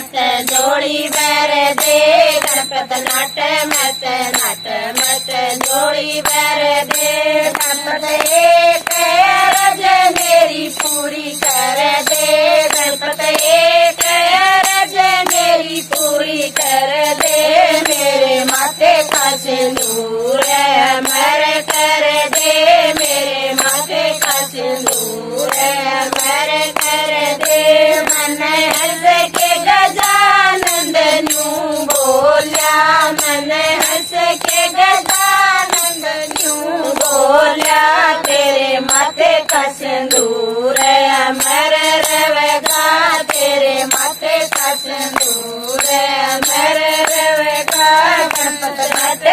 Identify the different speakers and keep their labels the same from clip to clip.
Speaker 1: मत जोड़ी बर दे गणपत नट मत जोड़ी बर दे गणपत एक रज मेरी पूरी कर दे गणपत एक रज मेरी पूरी कर दे मेरे माथे का सिंदूर अमर कर दे मेरे माथे का सिंदूर अमर कर दे मन हंस के गजानंद न्यू बोल्या मन हंस के गजानंद न्यू बोल्या तेरे माथे का सिंदूर अमर रवेगा तेरे माथे का सिंदूर अमर रवेगा गणपत नट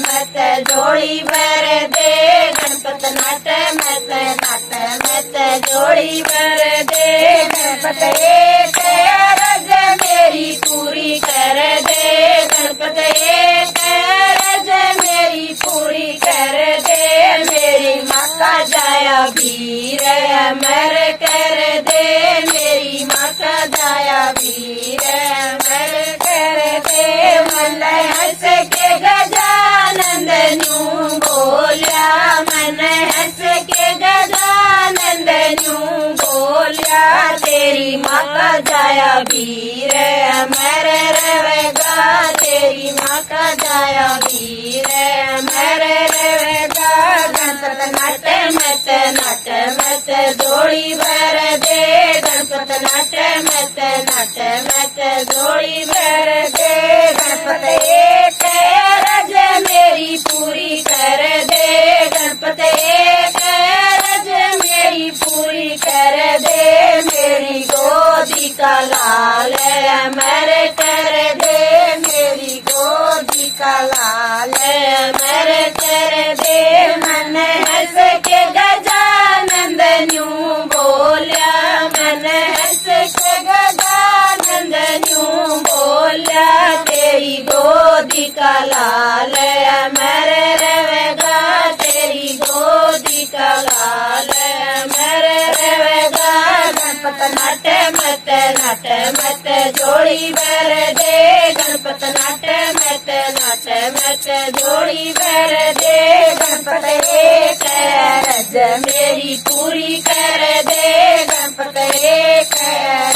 Speaker 1: मत जोड़ी बर दे गणपत नट मत जोड़ी बर दे गणपत एक रज मेरी पूरी कर दे गणपत एक रज मेरी पूरी कर दे मेरी माँ का जाया वीर अमर कर दे मेरी माँ का जाया वीर अमर कर दे मन हंस के गजानंद न्यू बोल्या मन हंस के गजानंद न्यू बोल्या तेरी माँ का जाया वीर अमर रवेगा तेरी माँ का जाया वीर अमर रवेगा गणपत नट मत जोड़ी बर दे गणपत नट मत जोड़ी बर दे गणपत एक रज मेरी पूरी कर दे गणपत एक रज मेरी पूरी कर दे मेरी गोदी का लाल अमर कर दे मेरी गोदी का लाल अमर कर दे मन हंस के गजानंद न्यू बोल्या मन हंस के गजानंद न्यू बोल्या तेरी गोदी का लाल अमर रवेगा तेरी गोदी का लाल अमर रवेगा गणपत नट मत जोड़ी बर दे गणपत नट मत जोड़ी बर दे गणपत एक रज मेरी पूरी कर दे गणपत एक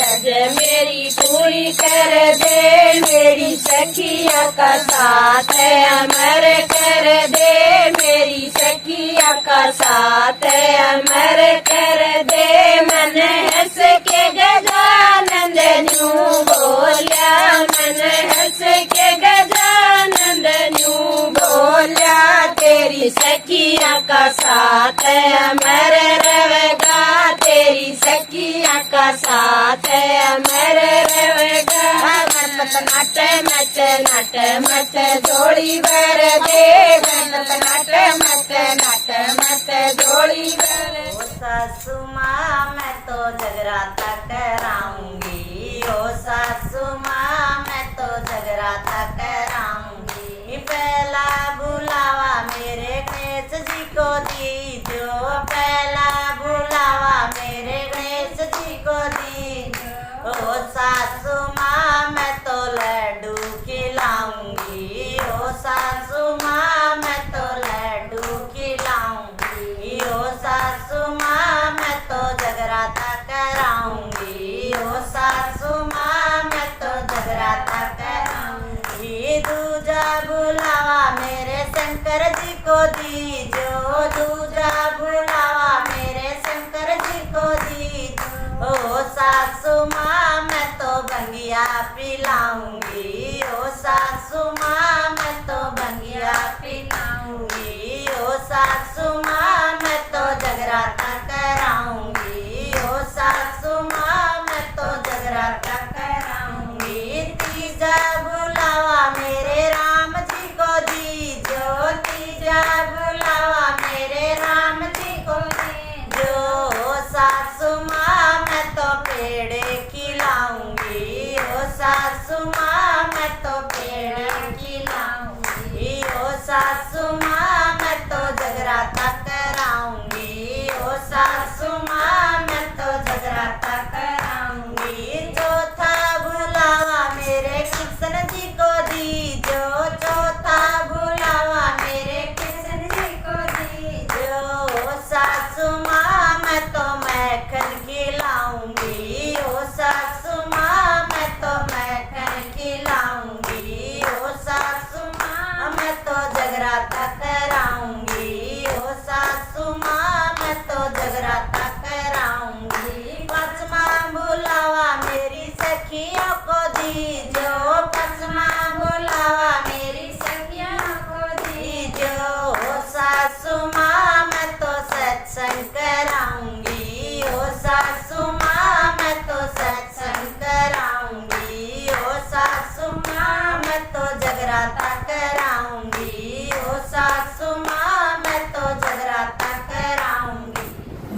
Speaker 1: रज मेरी पूरी कर दे मेरी सखिया का साथ अमर कर दे मेरी सखिया का साथ अमर कर दे मन हंस के गजानंद न्यू बोल्या मन हंस के गजानंद न्यू बोल्या तेरी सखिया का साथ अमर रवेगा तेरी सखिया का साथ अमर रवेगा गणपत नट मत जोड़ी बर दे गणपत नट मत जोड़ी बर
Speaker 2: सासू माँ मैं तो जगराता कराऊंगी ओ सासू माँ मैं तो जगराता कराऊंगी पहला बुलावा मेरे गणेश जी को दीजो पहला बुलावा मेरे गणेश जी को दीजो ओ सासू माँ मैं तो लड्डू खिलाऊंगी ओ सासू माँ मैं तो लड्डू खिलाऊंगी ओ सासू माँ मैं तो जगराता कराऊंगी ओ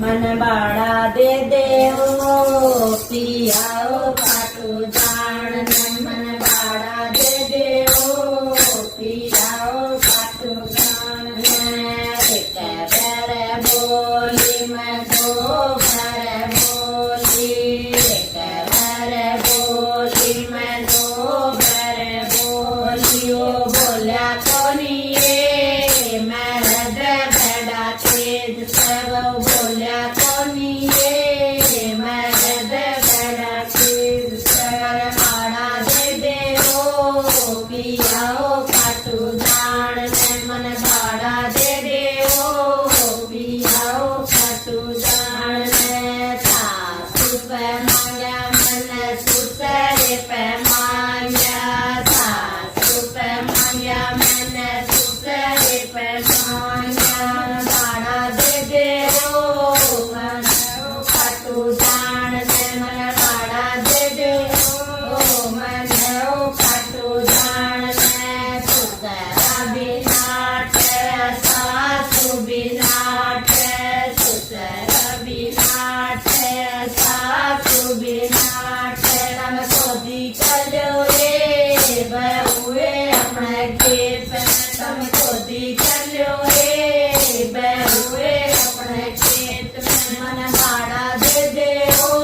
Speaker 1: मन बाड़ा दे दे ओ पियाओ खाटू जान ने मन बाड़ा दे दे ओ पियाओ खाटू जान ने एक बेर बोली मैं दो बेर बोली एक बेर बोली मैं दो बेर बोली ओ बोल्या कोनी ये मैं हृदय बड़ा तेज सब बोल्या कोनी ये मैं हृदय बड़ा तेज सब माड़ा दे दे ओ पियाओ खाटू जान ने मन बाड़ा दे दे ओ पियाओ खाटू जान ने सासू पे मांगा मन सुसरे पे मांगा सासू पे मांगा मन सुसरे पे मांगा बाड़ा दे दे ओ मन खाटू जान ने मन बाड़ा दे दे ओ मन खाटू जान ने सुसरा बिनाट सासू बिनाट सुसरा बिनाट सासू बिनाट तम खोदी चलो रे बहुए अपने खेत तम खोदी चलो रे बहुए अपने खेत में मन बाड़ा दे दे ओ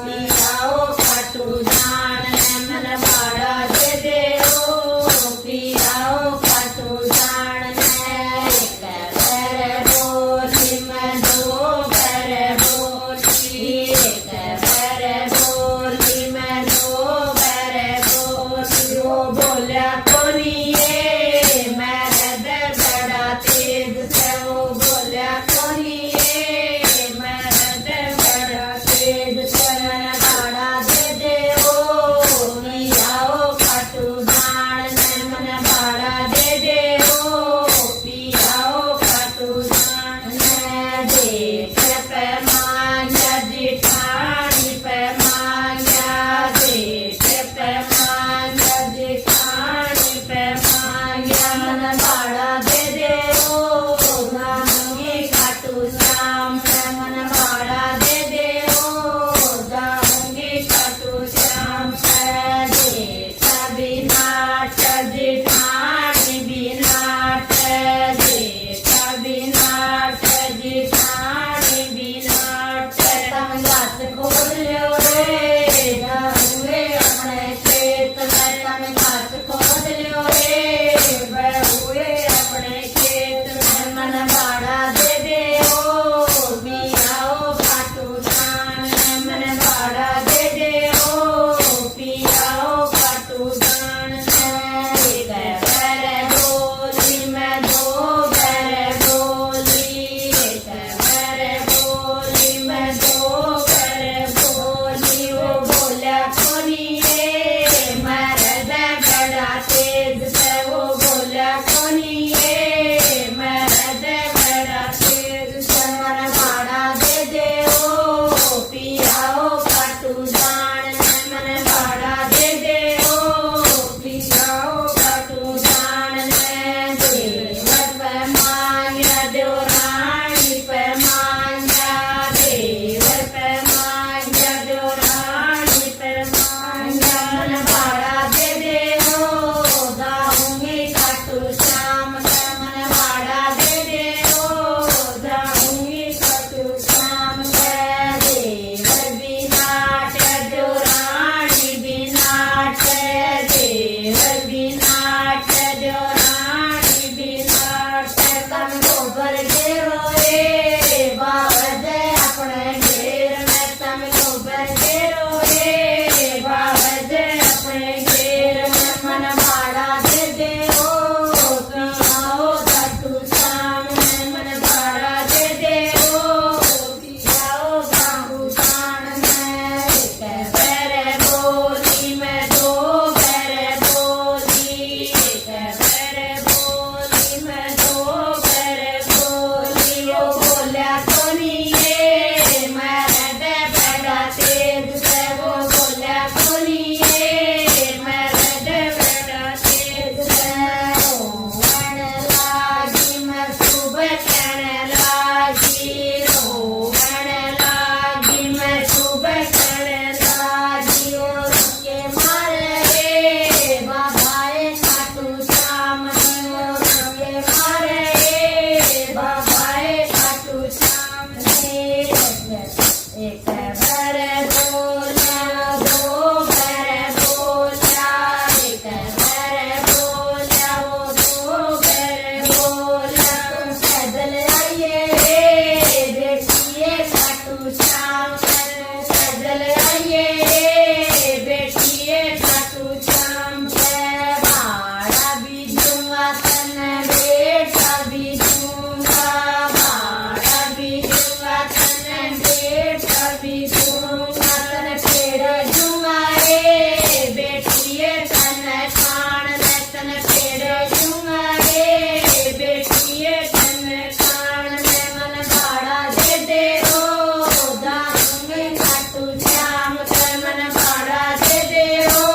Speaker 1: पियाओ खाटू जान ने मन बाड़ा दे दे ओ पियाओ खाटू जान ने एक बेर बोली मैं दो बेर बोली एक बेर बोली मैं दो बेर बोली ओ बोल्या कोनी ये मैं हृदय बड़ा तेज से ओ बोल्या कोनी ये मैं हृदय बड़ा तेज से मन बाड़ा दे दे ओ पियाओ खाटू जान ने मन बाड़ा दे दे ओ पियाओ खाटू जान ने जेठ पे मांगा जेठानी पे मांगा जेठ पे मांगा जेठानी पे मांगा मन बाड़ा दे दे ओ जाऊंगी खाटू श्याम पे मन बाड़ा दे दे ओ जाऊंगी खाटू श्याम पे जेठ बिनाट जेठानी बिनाट जेठ बिनाट जेठानी बिनाट तम गात खोल लो रे बहुए अपने खेत में तम गात खोल लो रे बहुए अपने खेत में मन बाड़ा दे दे ओ झूमा तन पेड़ झूमा रे बेटिए तन खान ले तन पेड़ झूमा रे बेटिए तन खान ले मन भाड़ा दे ओ जाऊंगी खाटू श्याम के मन भाड़ा दे ओ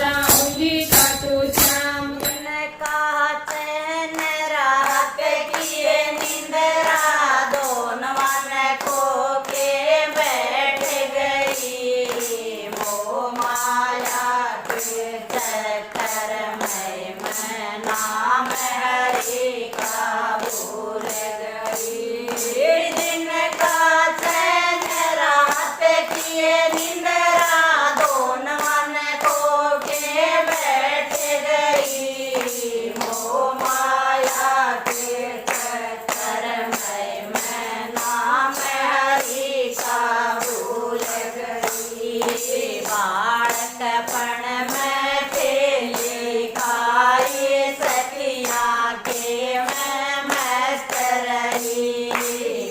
Speaker 1: जाऊंगी खाटू श्याम
Speaker 2: ने कहा चैन रात किए निंदरा दोनों ने खो के बैठ गई मोह माया के चक्कर में मैं नाम हरि का भूल गई दिन का चैन रात किए निंदरा दोनों ने खो के बैठ गई मोह माया के चक्कर में मैं नाम हरि का भूल गई बालकपन में पहली खाई सखिया के मैं मस्त रही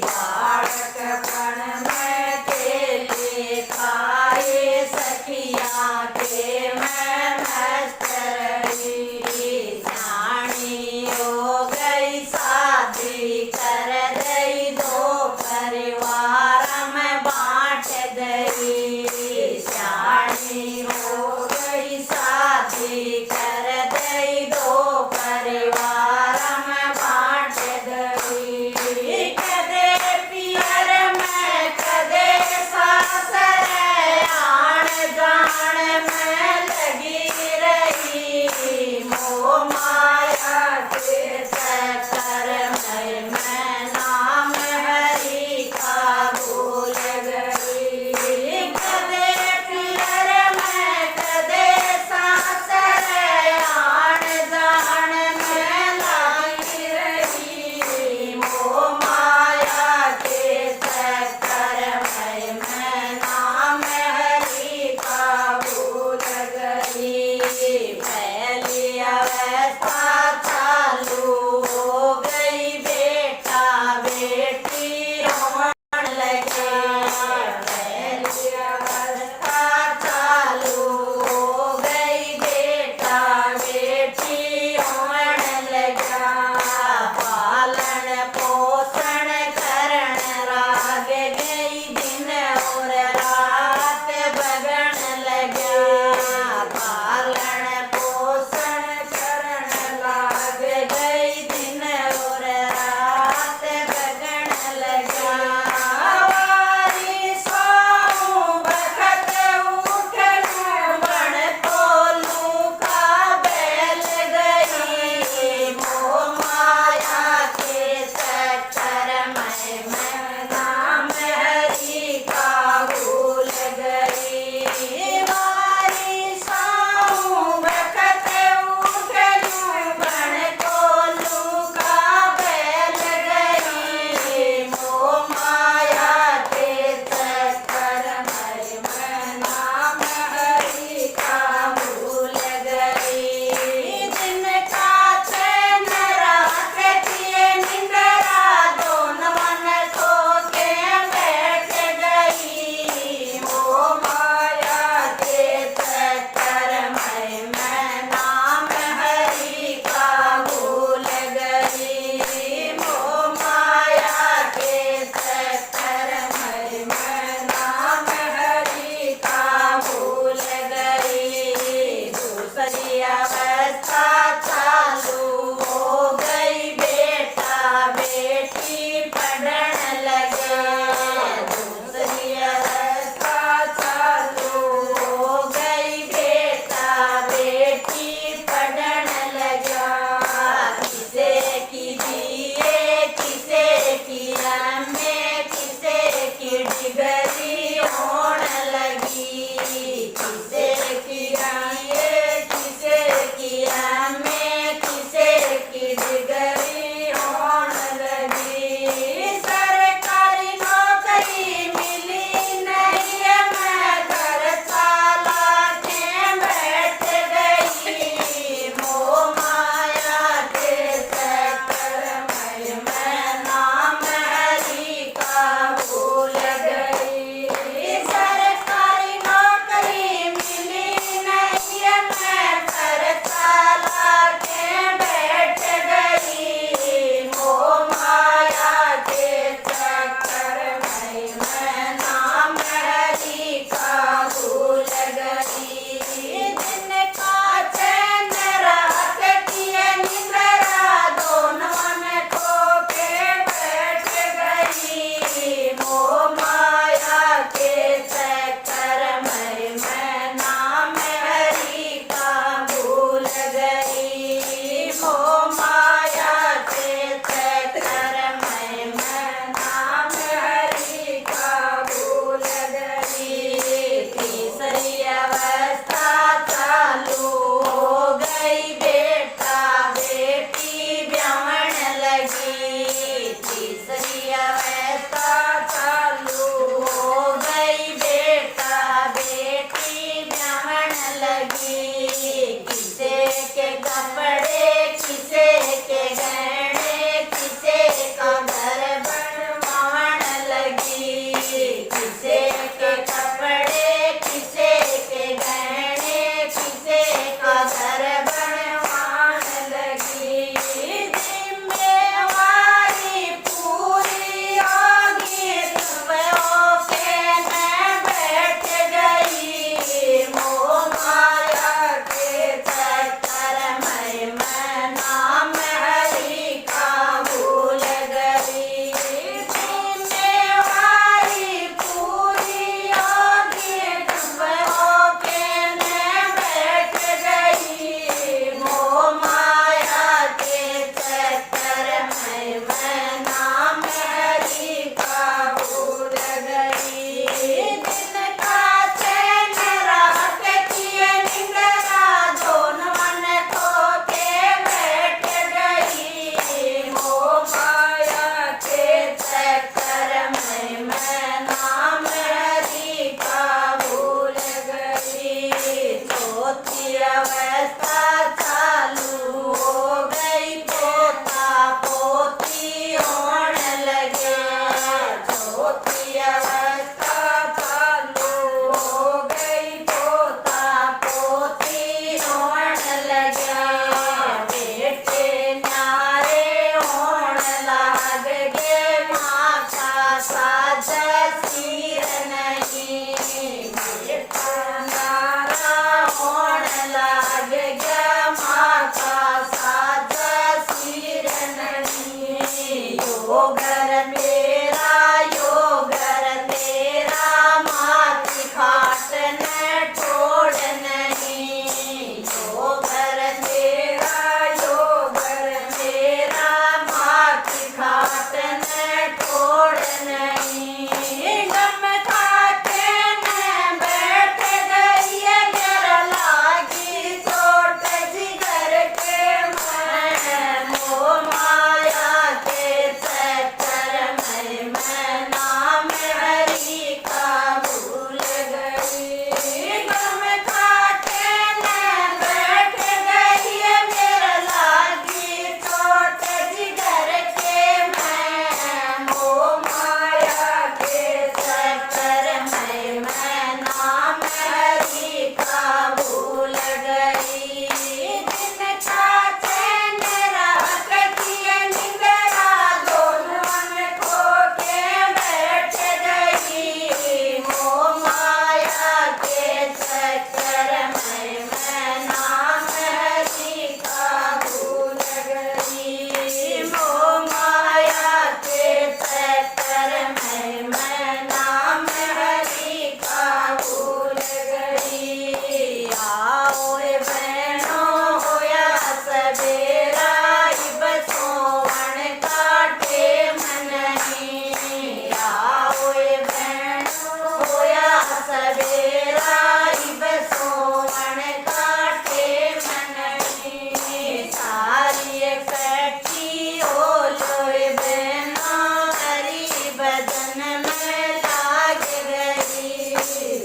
Speaker 2: भजन में लाग गई।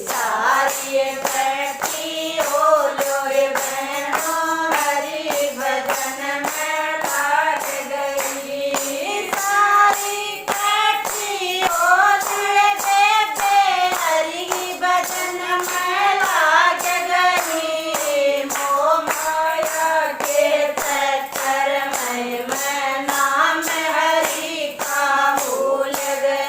Speaker 2: सारी इकट्ठी हो लो रे बहनों, हरि भजन में लाग गई। सारी इकट्ठी हो लो बेबे, हरि भजन में लाग गई। मोह माया के चक्कर में मैं नाम हरि का भूल गई।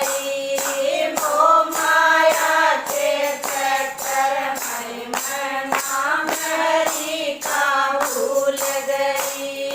Speaker 2: मोह माया के चक्कर में मैं नाम हरि का भूल गई।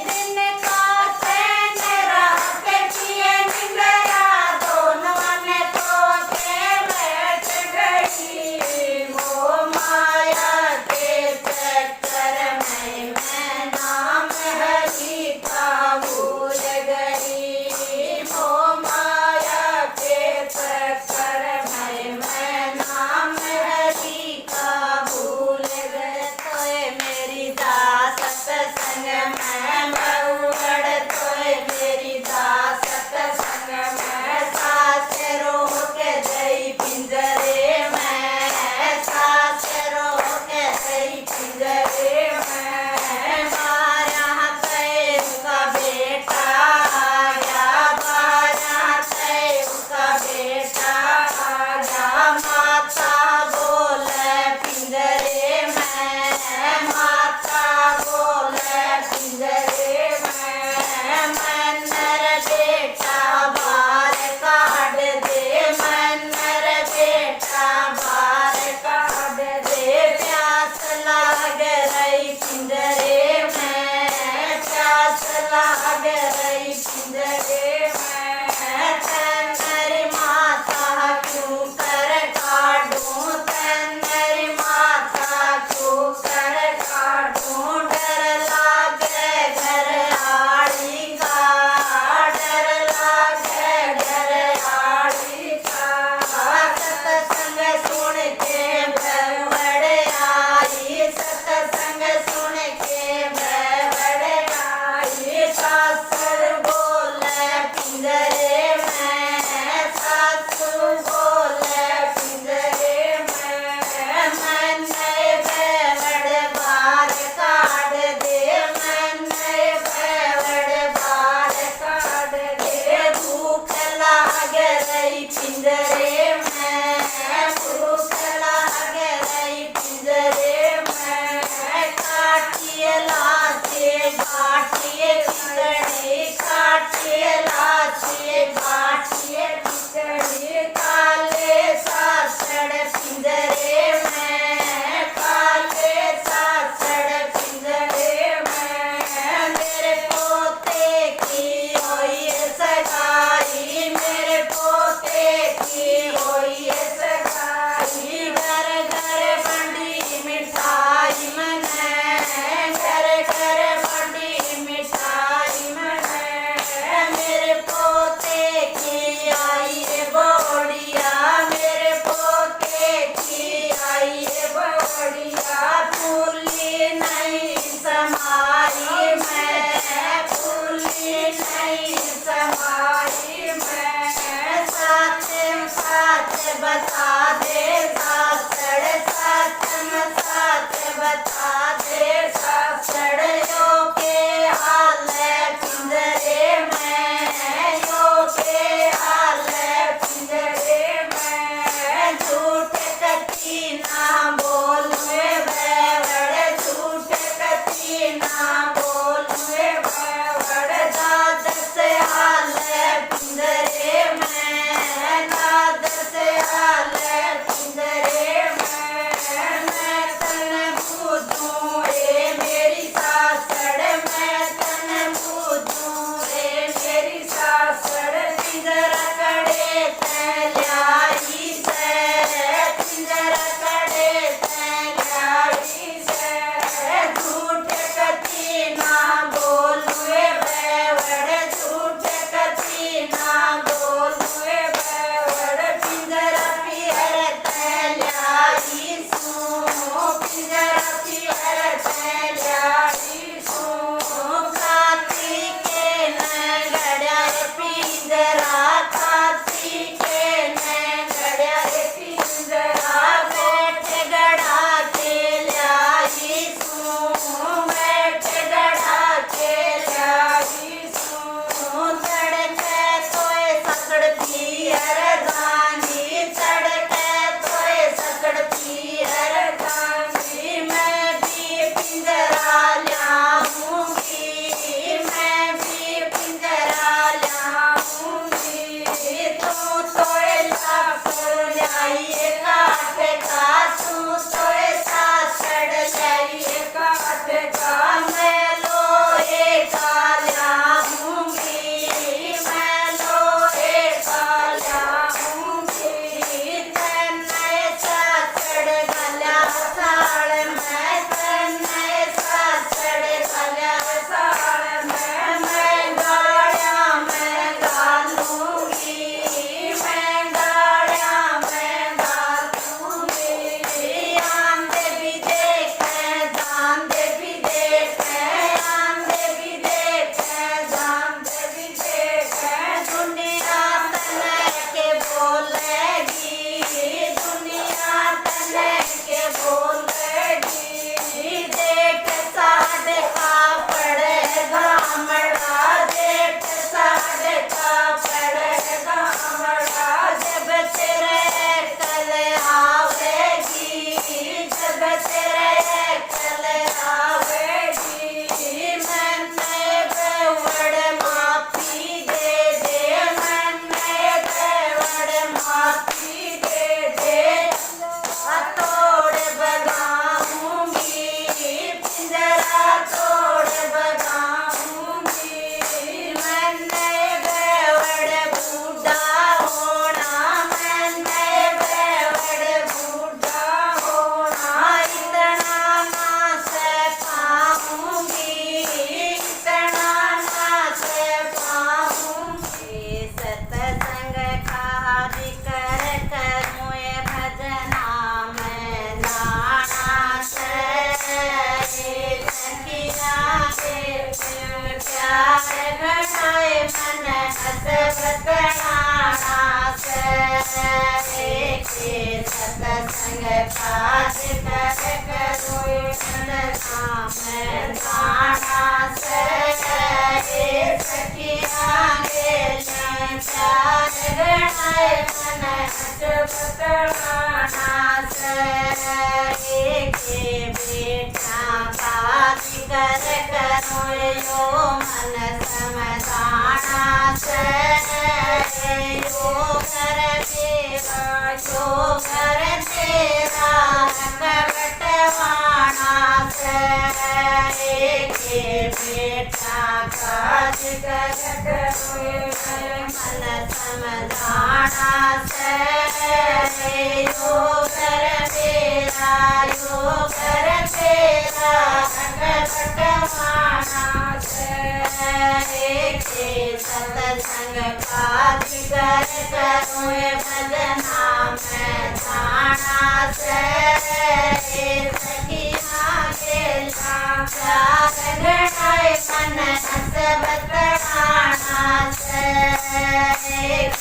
Speaker 2: दिन का चैन रात किए निंदया, दोनों ने तो के बैठ गई। मोह माया के चक्कर में मैं नाम हरि का भूल गई। मोह माया के चक्कर में मैं नाम हरि का भूल गई। तोय मेरी दास सत्संग में बहुगढ़, तोय मेरी दास सत्संग में। सास रोक गई पिंजरे में, सास रोक गई पिंजरे में। 12 तय का बेटा आ गया, 12 तय का बेटा आ गया। माता बोले पिंजरे में, माता बोले पिंजरे में। मन्नर बेटा बाहर काढ़ दे, मन्नर बेटा बाहर काढ़ दे। प्यास लाग रही पिंजरे में, प्यास लाग रही पिंजरे में। तेरी माता क्यों कर काढ़ूं, तेरी माता क्यों कर काढ़ूं। डर लागे घर आड़ी का, डर लागे घर आड़ी का। सत्संग सुन के बड़े आई, सत्संग सुन के बड़े आई। सासुर बोले पिंजरे में, सासु बोले पिंजरे में। मन बेवड़ बार काढ़ दे, मन बेवड़ बार काढ़ दे। भूख लाग रही पिंजरे में, भूख लाग रही पिंजरे में। काटिए लाचे बाटिए खिचड़ी, काटिए लाचे बाटिए खिचड़ी। काले सासड़ पिंजरे में, काले सासड़ पिंजरे में। मेरे पोते की होई सगाई, मेरे पोते की होई सगाई। घर घर बंडी मिठाई मने, घर घर बंडी मिठाई मने। मेरे पोते की आई रे बोड़िया, मेरे पोते की आई रे बोड़िया। फूली नहीं समाई मैं, फूली नहीं समाई मैं। साथ साथ बता दे सासड़, साथ साथ बता दे सासड़। यो के हाल पिंजरे में, यो के हाल पिंजरे में। झूठ कती ना बोल में बेवड़, झूठ कती ना बोल में बेवड़। दाद से हाल पिंजरे में, दाद से हाल पिंजरे बतलाना से के सत्संग काज कर करो नाम जाना से सखिया के प्यार गणाए मन बतलाना से के बेटा काज कर करो यो मन समझाना से यो कर तेरा यो कर तेरा बटवाना से के बेटा काज कर करो मन समझाना से यो कर तेरा यो कर तेरा बटवाना से के सत्संग काज कर करो भजना में जाना से सखिया के प्यार गणाए मन हंस बतलाना से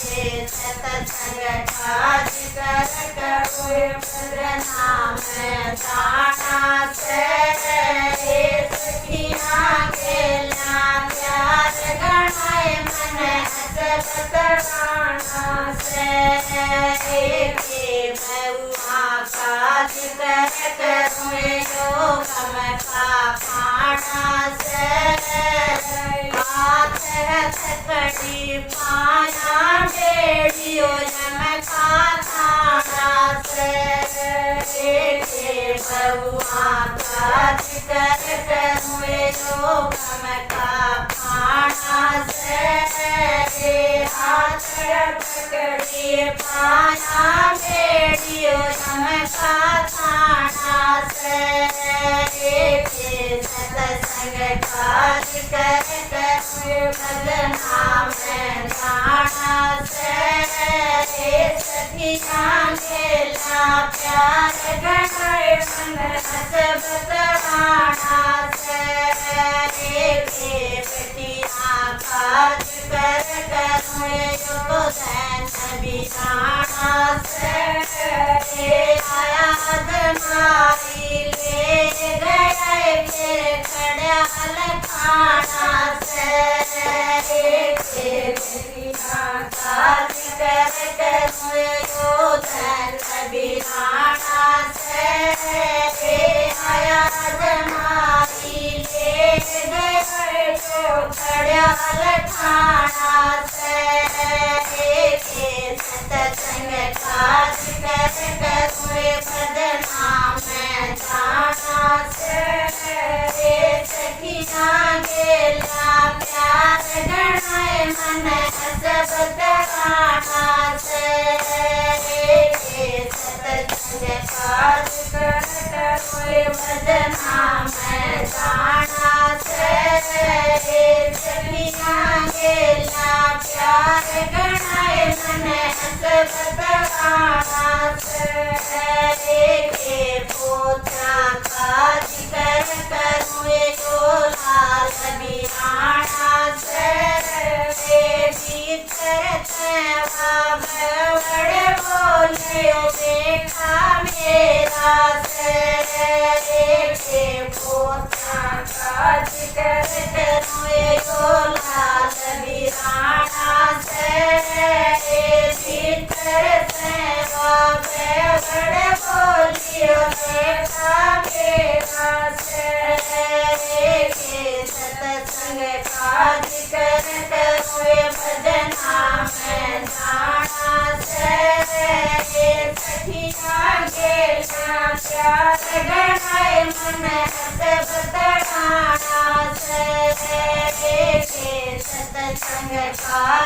Speaker 2: के सत्संग काज कर करो भजना में जाना से सखिया के प्यार गणाए मन हंस बतलाना से के बहुआ काज कर करो यो कम का पाना से हाथ हथकड़ी पाना बेड़ियो नमका थाना से के बहुआ काज कर करो यो कम का पाना से हाथ हथकड़ी पाना बेड़ियो नमका थाना से के सत्संग काज कर करो भजना में जाना से सखिया के प्यार गणाए मन हंस बतलाना से के बेटिया काज कर करो यो दैन बिताना से आया मारी ले गए फिर खड़ा लखाना से काज कर करो यो धन बिराना से आया मारी ले गए तो खड़ा लखाना से के सत्संग काज कर करो भजना में जाना से सखिया के प्यार गणाए मन हंस बतलाना से के सत्संग काज कर करो भजना में जाना से सखिया के प्यार गणाए मन हंस बतलाना से के पोता काज कर करो यो लाल बिराना से भीतर बड़ बोलियो देखा मेरा से के पोता काज कर करो यो लाल बिराना से भीतर बड़ बोलियो देखा मेरा से के सत्संग काज कर करो भजना में जाना से सखिया के प्यार गणाए मन हंस बतलाना से के सत्संग काज